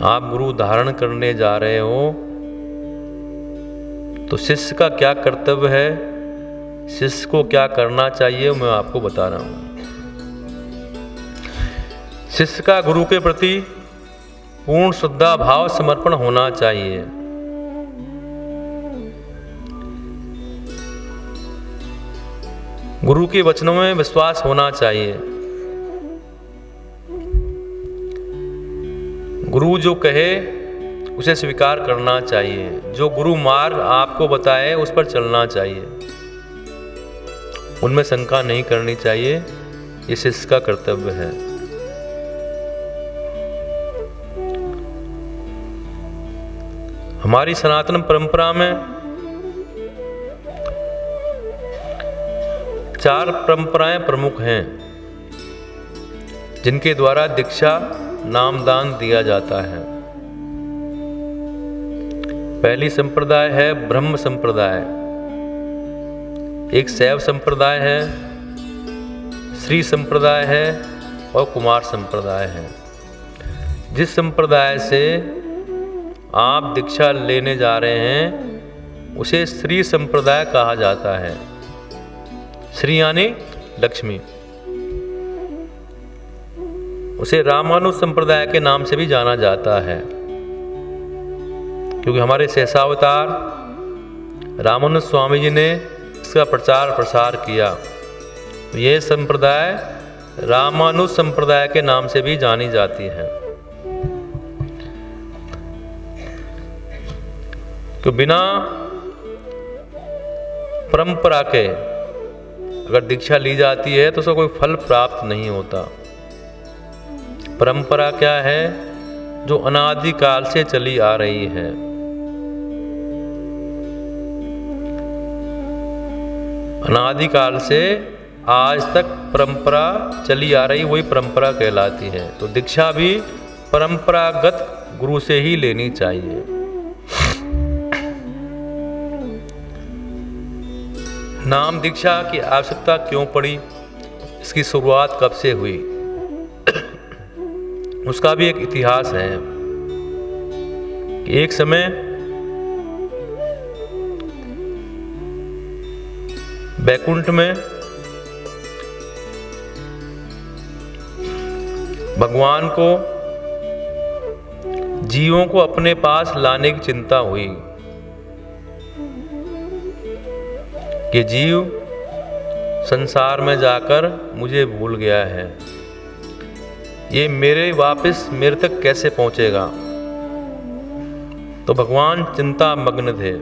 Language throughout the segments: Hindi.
आप गुरु धारण करने जा रहे हो तो शिष्य का क्या कर्तव्य है, शिष्य को क्या करना चाहिए, मैं आपको बता रहा हूं। शिष्य का गुरु के प्रति पूर्ण श्रद्धा भाव समर्पण होना चाहिए। गुरु के वचनों में विश्वास होना चाहिए। गुरु जो कहे उसे स्वीकार करना चाहिए। जो गुरु मार्ग आपको बताए उस पर चलना चाहिए, उनमें शंका नहीं करनी चाहिए। ये शिष्य का कर्तव्य है। हमारी सनातन परंपरा में 4 परंपराएं प्रमुख हैं जिनके द्वारा दीक्षा नामदान दिया जाता है। पहली संप्रदाय है ब्रह्म संप्रदाय, एक शैव संप्रदाय है, श्री संप्रदाय है और कुमार संप्रदाय है। जिस संप्रदाय से आप दीक्षा लेने जा रहे हैं उसे श्री संप्रदाय कहा जाता है। श्री यानी लक्ष्मी। उसे रामानुज संप्रदाय के नाम से भी जाना जाता है, क्योंकि हमारे सहसावतार रामानुज स्वामी जी ने इसका प्रचार प्रसार किया। तो यह संप्रदाय रामानुज संप्रदाय के नाम से भी जानी जाती है। तो बिना परंपरा के अगर दीक्षा ली जाती है तो उसका कोई फल प्राप्त नहीं होता। परंपरा क्या है? जो अनादिकाल से चली आ रही है। अनादिकाल से आज तक परंपरा चली आ रही, वही परंपरा कहलाती है। तो दीक्षा भी परंपरागत गुरु से ही लेनी चाहिए। नाम दीक्षा की आवश्यकता क्यों पड़ी, इसकी शुरुआत कब से हुई, उसका भी एक इतिहास है। कि एक समय बैकुंठ में भगवान को जीवों को अपने पास लाने की चिंता हुई कि जीव संसार में जाकर मुझे भूल गया है, ये मेरे तक कैसे पहुंचेगा। तो भगवान चिंता मग्न थे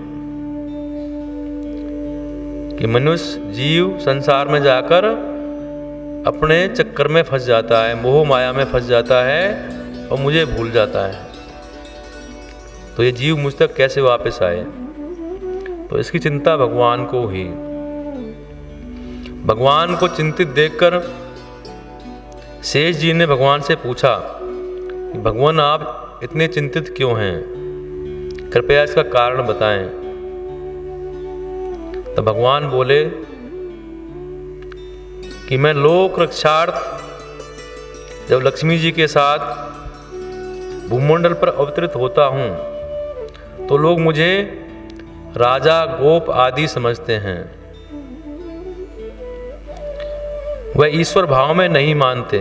कि मनुष्य जीव संसार में जाकर अपने चक्कर में फंस जाता है, मोह माया में फंस जाता है और मुझे भूल जाता है। तो ये जीव मुझ तक कैसे वापस आए। तो इसकी चिंता भगवान को हुई। भगवान को चिंतित देखकर शेष जी ने भगवान से पूछा कि भगवान आप इतने चिंतित क्यों हैं, कृपया इसका कारण बताएं। तो भगवान बोले कि मैं लोक रक्षार्थ जब लक्ष्मी जी के साथ भूमंडल पर अवतरित होता हूं तो लोग मुझे राजा गोप आदि समझते हैं, वह ईश्वर भाव में नहीं मानते।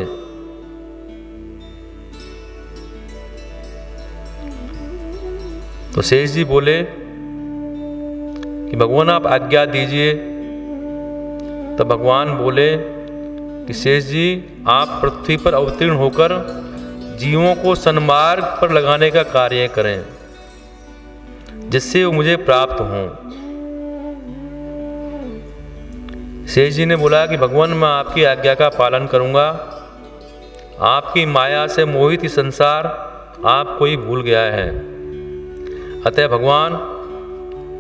तो शेष जी बोले कि भगवान आप आज्ञा दीजिए। तब भगवान बोले कि शेष जी आप पृथ्वी पर अवतीर्ण होकर जीवों को सन्मार्ग पर लगाने का कार्य करें जिससे वो मुझे प्राप्त हों। शेष जी ने बोला कि भगवान मैं आपकी आज्ञा का पालन करूंगा। आपकी माया से मोहित ही संसार आपको ही भूल गया है। अतः भगवान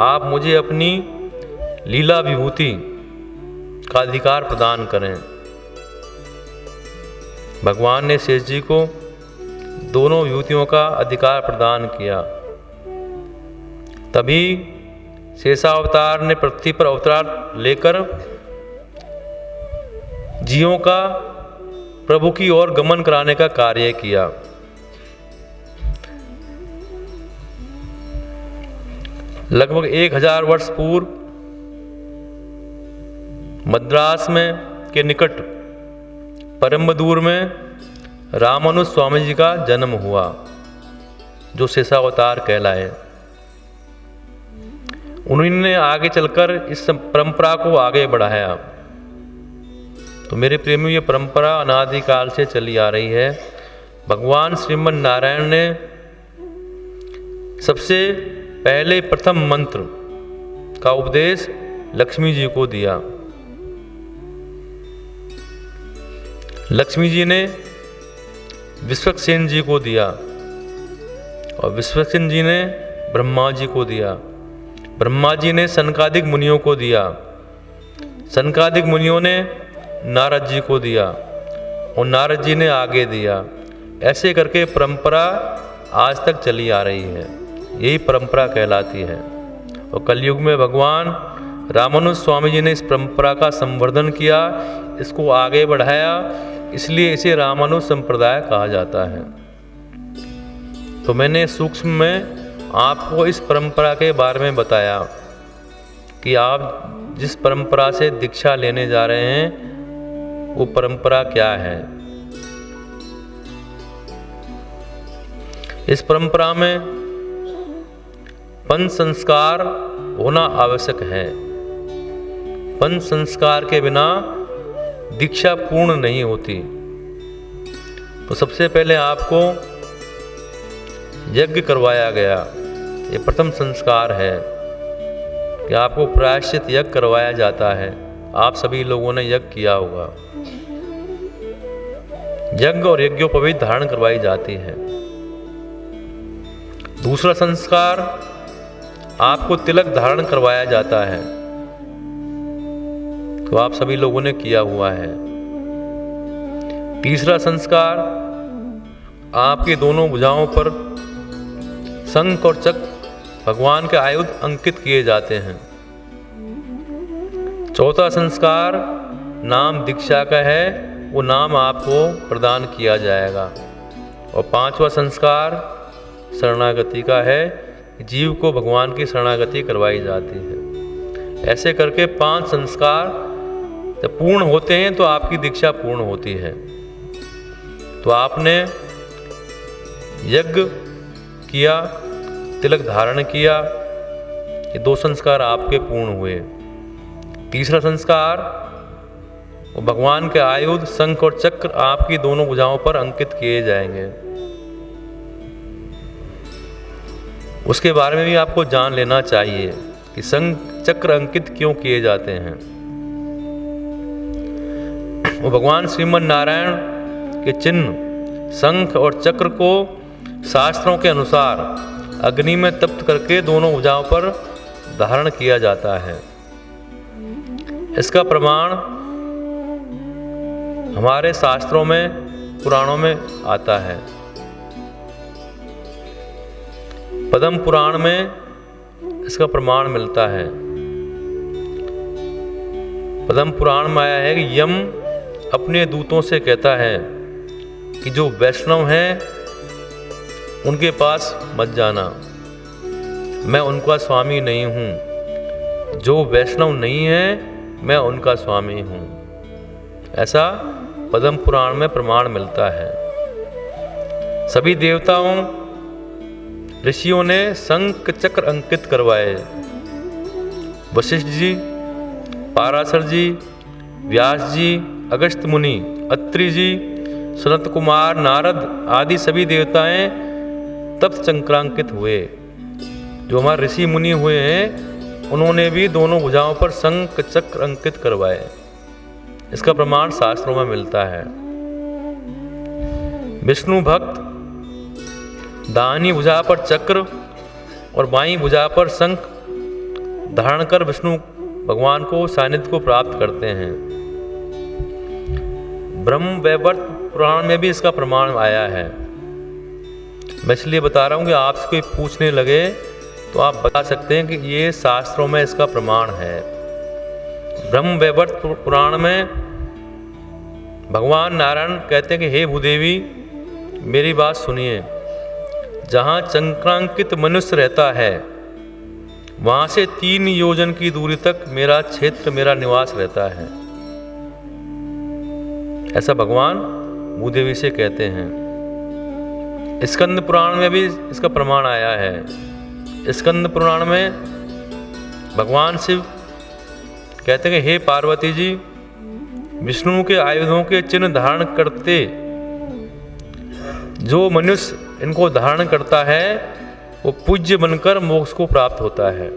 आप मुझे अपनी लीला विभूति का अधिकार प्रदान करें। भगवान ने शेष जी को दोनों विभूतियों का अधिकार प्रदान किया। तभी शेषावतार ने पृथ्वी पर अवतार लेकर जीवों का प्रभु की ओर गमन कराने का कार्य किया। लगभग 1000 वर्ष पूर्व मद्रास में के निकट परम्बदूर में रामानुज स्वामी जी का जन्म हुआ, जो शेषावतार कहलाए। उन्होंने आगे चलकर इस परंपरा को आगे बढ़ाया। तो मेरे प्रेमियों, ये परंपरा अनादिकाल से चली आ रही है। भगवान श्रीमन नारायण ने सबसे पहले प्रथम मंत्र का उपदेश लक्ष्मी जी को दिया। लक्ष्मी जी ने विश्वक्सेन जी को दिया और विश्वक्सेन जी ने ब्रह्मा जी को दिया। ब्रह्मा जी ने सनकादिक मुनियों को दिया। सनकादिक मुनियों ने नारद जी को दिया और नारद जी ने आगे दिया। ऐसे करके परंपरा आज तक चली आ रही है। यही परंपरा कहलाती है। और कलयुग में भगवान रामानुज स्वामी जी ने इस परंपरा का संवर्धन किया, इसको आगे बढ़ाया, इसलिए इसे रामानुज संप्रदाय कहा जाता है। तो मैंने सूक्ष्म में आपको इस परंपरा के बारे में बताया कि आप जिस परंपरा से दीक्षा लेने जा रहे हैं वो परंपरा क्या है। इस परंपरा में पंच संस्कार होना आवश्यक है। पंच संस्कार के बिना दीक्षा पूर्ण नहीं होती। तो सबसे पहले आपको यज्ञ करवाया गया, ये प्रथम संस्कार है कि आपको प्रायश्चित यज्ञ करवाया जाता है। आप सभी लोगों ने यज्ञ किया होगा। यज्ञ और यज्ञोपवीत धारण करवाई जाती है। दूसरा संस्कार, आपको तिलक धारण करवाया जाता है, तो आप सभी लोगों ने किया हुआ है। तीसरा संस्कार, आपके दोनों भुजाओं पर शंख और चक्र भगवान के आयुध अंकित किए जाते हैं। चौथा संस्कार नाम दीक्षा का है, वो नाम आपको प्रदान किया जाएगा। और पांचवा संस्कार शरणागति का है, जीव को भगवान की शरणागति करवाई जाती है। ऐसे करके 5 संस्कार जब पूर्ण होते हैं तो आपकी दीक्षा पूर्ण होती है। तो आपने यज्ञ किया, तिलक धारण किया, ये 2 संस्कार आपके पूर्ण हुए। तीसरा संस्कार, वो भगवान के आयुध शंख और चक्र आपकी दोनों भुजाओं पर अंकित किए जाएंगे। उसके बारे में भी आपको जान लेना चाहिए कि शंख चक्र अंकित क्यों किए जाते हैं। वो भगवान श्रीमन नारायण के चिन्ह शंख और चक्र को शास्त्रों के अनुसार अग्नि में तप्त करके दोनों भुजाओं पर धारण किया जाता है। इसका प्रमाण हमारे शास्त्रों में, पुराणों में आता है। पद्म पुराण में इसका प्रमाण मिलता है। पद्म पुराण में आया है कि यम अपने दूतों से कहता है कि जो वैष्णव हैं उनके पास मत जाना, मैं उनका स्वामी नहीं हूँ। जो वैष्णव नहीं है मैं उनका स्वामी हूँ। ऐसा पद्म पुराण में प्रमाण मिलता है। सभी देवताओं ऋषियों ने शंख चक्र अंकित करवाए। वशिष्ठ जी, पाराशर जी, व्यास जी, अगस्त्य मुनि, अत्रि जी, सनत कुमार, नारद आदि सभी देवताएं तप्त चक्रांकित हुए। जो हमारे ऋषि मुनि हुए हैं उन्होंने भी दोनों भुजाओं पर शंख चक्र अंकित करवाए। इसका प्रमाण शास्त्रों में मिलता है। विष्णु भक्त दाहिनी भुजा पर चक्र और बाईं भुजा पर शंख धारण कर विष्णु भगवान को सानिध्य को प्राप्त करते हैं। ब्रह्म वैवर्त पुराण में भी इसका प्रमाण आया है। मैं इसलिए बता रहा हूँ कि आपसे कोई पूछने लगे तो आप बता सकते हैं कि ये शास्त्रों में इसका प्रमाण है। ब्रह्म वैवर्त पुराण में भगवान नारायण कहते हैं कि हे भूदेवी मेरी बात सुनिए। जहाँ चक्रांकित मनुष्य रहता है वहां से 3 योजन की दूरी तक मेरा क्षेत्र, मेरा निवास रहता है। ऐसा भगवान भूदेवी से कहते हैं। स्कंद पुराण में भी इसका प्रमाण आया है। स्कंद पुराण में भगवान शिव कहते हैं कि हे पार्वती जी, विष्णु के आयुधों के चिन्ह धारण करते जो मनुष्य इनको धारण करता है वो पूज्य बनकर मोक्ष को प्राप्त होता है।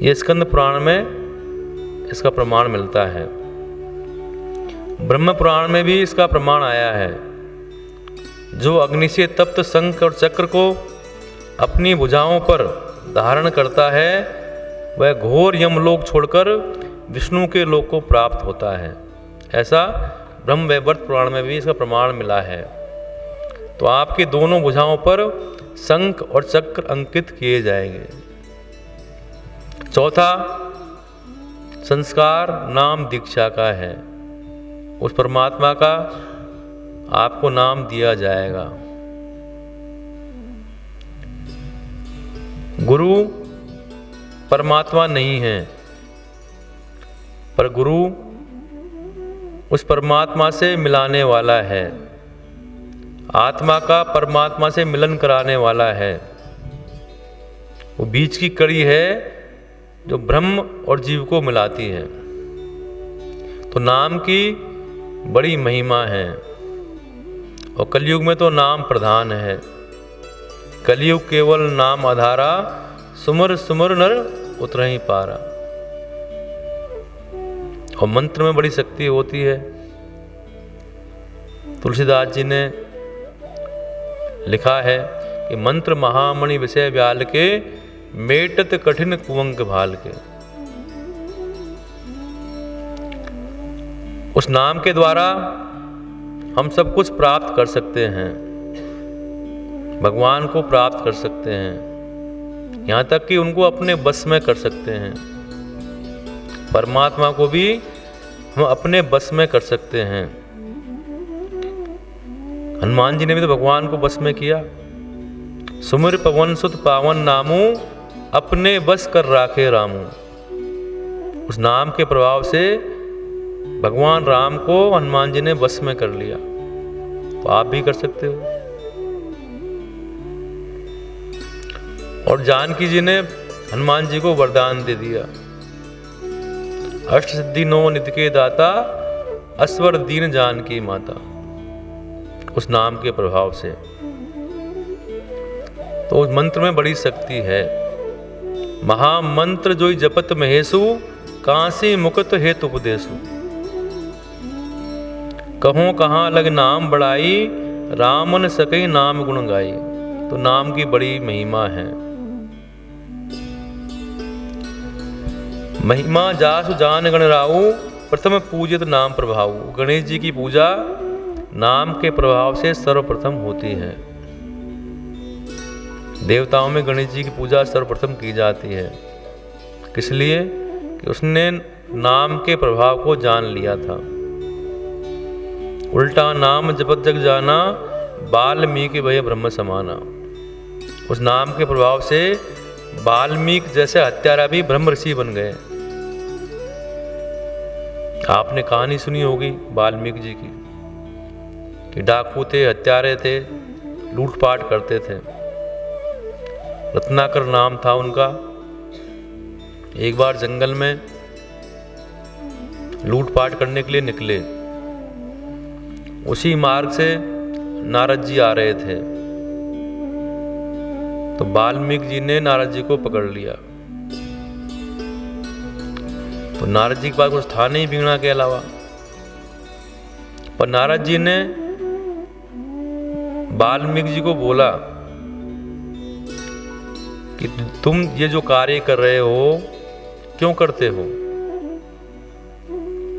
ये स्कंद पुराण में इसका प्रमाण मिलता है। ब्रह्म पुराण में भी इसका प्रमाण आया है। जो अग्नि से तप्त शंख और चक्र को अपनी भुजाओं पर धारण करता है वह घोर यमलोक छोड़कर विष्णु के लोक को प्राप्त होता है। ऐसा ब्रह्म वैवर्त पुराण में भी इसका प्रमाण मिला है। तो आपके दोनों भुजाओं पर शंख और चक्र अंकित किए जाएंगे। चौथा संस्कार नाम दीक्षा का है। उस परमात्मा का आपको नाम दिया जाएगा। गुरु परमात्मा नहीं है, पर गुरु उस परमात्मा से मिलाने वाला है। आत्मा का परमात्मा से मिलन कराने वाला है। वो बीच की कड़ी है जो ब्रह्म और जीव को मिलाती है। तो नाम की बड़ी महिमा है। और कलयुग में तो नाम प्रधान है। कलयुग केवल नाम आधारा, सुमर सुमर नर उतरहि पारा। और मंत्र में बड़ी शक्ति होती है। तुलसीदास जी ने लिखा है कि मंत्र महामणि विषय व्याल के, मेटत कठिन कुंवक भाल के। उस नाम के द्वारा हम सब कुछ प्राप्त कर सकते हैं। भगवान को प्राप्त कर सकते हैं, यहाँ तक कि उनको अपने बस में कर सकते हैं। परमात्मा को भी हम अपने बस में कर सकते हैं। हनुमान जी ने भी तो भगवान को बस में किया। सुमिर पवन सुत पावन नामू, अपने बस कर राखे रामू। उस नाम के प्रभाव से भगवान राम को हनुमान जी ने बस में कर लिया। तो आप भी कर सकते हो। और जानकी जी ने हनुमान जी को वरदान दे दिया, अष्ट सिद्धि नौ निधि के दाता, अस्वर दीन जानकी माता। उस नाम के प्रभाव से तो उस मंत्र में बड़ी शक्ति है। महामंत्र जो जपत महेशु, कांसी मुकुत हेतु उपदेशु। कहो कहाँ लग नाम बढ़ाई, रामन सकई नाम गुण गाई। तो नाम की बड़ी महिमा है। महिमा जासु जान गण राऊ, प्रथम पूजित नाम प्रभाऊ। गणेश जी की पूजा नाम के प्रभाव से सर्वप्रथम होती है। देवताओं में गणेश जी की पूजा सर्वप्रथम की जाती है। किस लिए? कि उसने नाम के प्रभाव को जान लिया था। उल्टा नाम जपत जग जाना, वाल्मीकि भय ब्रह्म समाना। उस नाम के प्रभाव से वाल्मीकि जैसे हत्यारा भी ब्रह्म ऋषि बन गए। आपने कहानी सुनी होगी वाल्मीकि जी की, कि डाकू थे, हत्यारे थे, लूटपाट करते थे। रत्नाकर नाम था उनका। एक बार जंगल में लूटपाट करने के लिए निकले। उसी मार्ग से नारद जी आ रहे थे। तो वाल्मीकि जी ने नारद जी को पकड़ लिया। तो नारद जी के पास कुछ था नहीं वीणा के अलावा। पर नारद जी ने वाल्मीकि जी को बोला कि तुम ये जो कार्य कर रहे हो क्यों करते हो?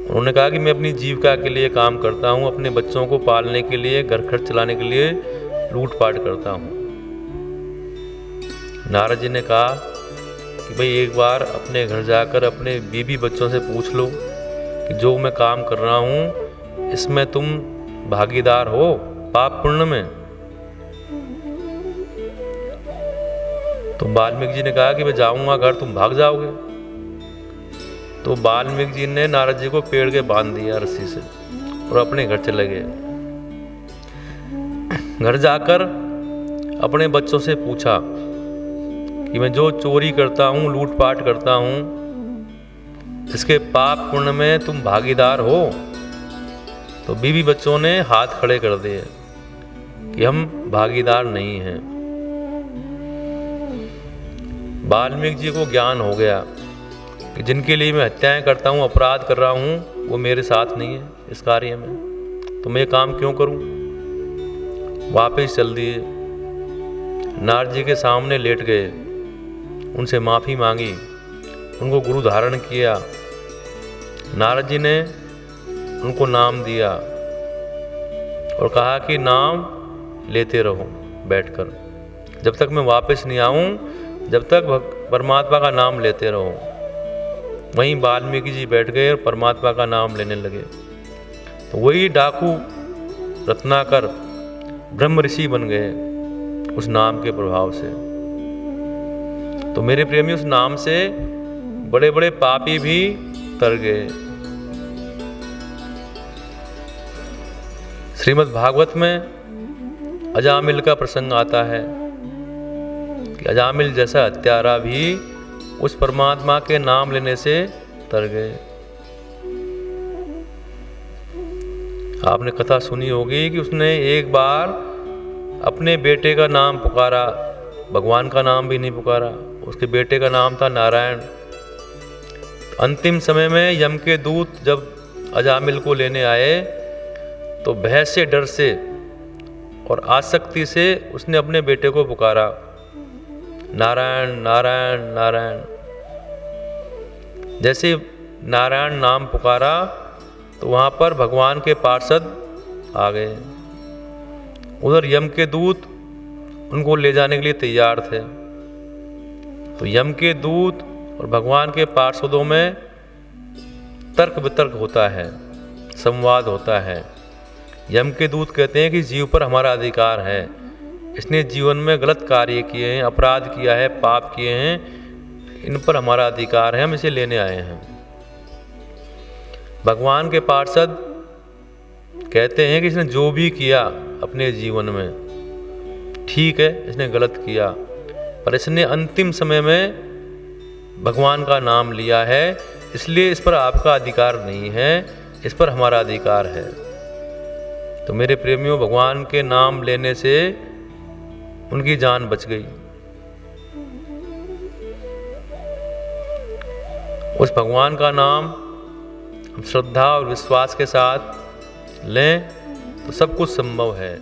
उन्होंने कहा कि मैं अपनी जीविका के लिए काम करता हूँ, अपने बच्चों को पालने के लिए, घर खर्च चलाने के लिए लूटपाट करता हूँ। नारद जी ने कहा कि भाई एक बार अपने घर जाकर अपने बीवी बच्चों से पूछ लो कि जो मैं काम कर रहा हूँ इसमें तुम भागीदार हो पाप पुण्य में। तो वाल्मीकि जी ने कहा कि मैं जाऊंगा घर, तुम भाग जाओगे। तो वाल्मीकि जी ने नारद जी को पेड़ के बांध दिया रस्सी से और अपने घर चले गए। घर जाकर अपने बच्चों से पूछा कि मैं जो चोरी करता हूँ, लूटपाट करता हूँ, इसके पाप पुण्य में तुम भागीदार हो? तो बीवी बच्चों ने हाथ खड़े कर दिए कि हम भागीदार नहीं हैं। वाल्मीकि जी को ज्ञान हो गया कि जिनके लिए मैं हत्याएं करता हूँ, अपराध कर रहा हूँ, वो मेरे साथ नहीं है इस कार्य में, तो मैं ये काम क्यों करूँ। वापस चल दिए, नारद जी के सामने लेट गए, उनसे माफ़ी मांगी, उनको गुरु धारण किया। नारद जी ने उनको नाम दिया और कहा कि नाम लेते रहो बैठकर, जब तक मैं वापस नहीं आऊँ, जब तक परमात्मा का नाम लेते रहो। वहीं वाल्मीकि जी बैठ गए और परमात्मा का नाम लेने लगे। तो वही डाकू रत्नाकर ब्रह्म ऋषि बन गए उस नाम के प्रभाव से। तो मेरे प्रेमी, उस नाम से बड़े बड़े पापी भी तर गए। श्रीमद् भागवत में अजामिल का प्रसंग आता है कि अजामिल जैसा हत्यारा भी उस परमात्मा के नाम लेने से तर गए। आपने कथा सुनी होगी कि उसने एक बार अपने बेटे का नाम पुकारा, भगवान का नाम भी नहीं पुकारा। उसके बेटे का नाम था नारायण। अंतिम समय में यम के दूत जब अजामिल को लेने आए तो भय से, डर से और आसक्ति से उसने अपने बेटे को पुकारा, नारायण नारायण नारायण। जैसे नारायण नाम पुकारा तो वहाँ पर भगवान के पार्षद आ गए। उधर यम के दूत उनको ले जाने के लिए तैयार थे। तो यम के दूत और भगवान के पार्षदों में तर्क वितर्क होता है, संवाद होता है। यम के दूत कहते हैं कि जीव पर हमारा अधिकार है, इसने जीवन में गलत कार्य किए हैं, अपराध किया है, पाप किए हैं, इन पर हमारा अधिकार है, हम इसे लेने आए हैं। भगवान के पार्षद कहते हैं कि इसने जो भी किया अपने जीवन में ठीक है, इसने गलत किया, पर इसने अंतिम समय में भगवान का नाम लिया है, इसलिए इस पर आपका अधिकार नहीं है, इस पर हमारा अधिकार है। तो मेरे प्रेमियों, भगवान के नाम लेने से उनकी जान बच गई। उस भगवान का नाम हम श्रद्धा और विश्वास के साथ लें तो सब कुछ संभव है।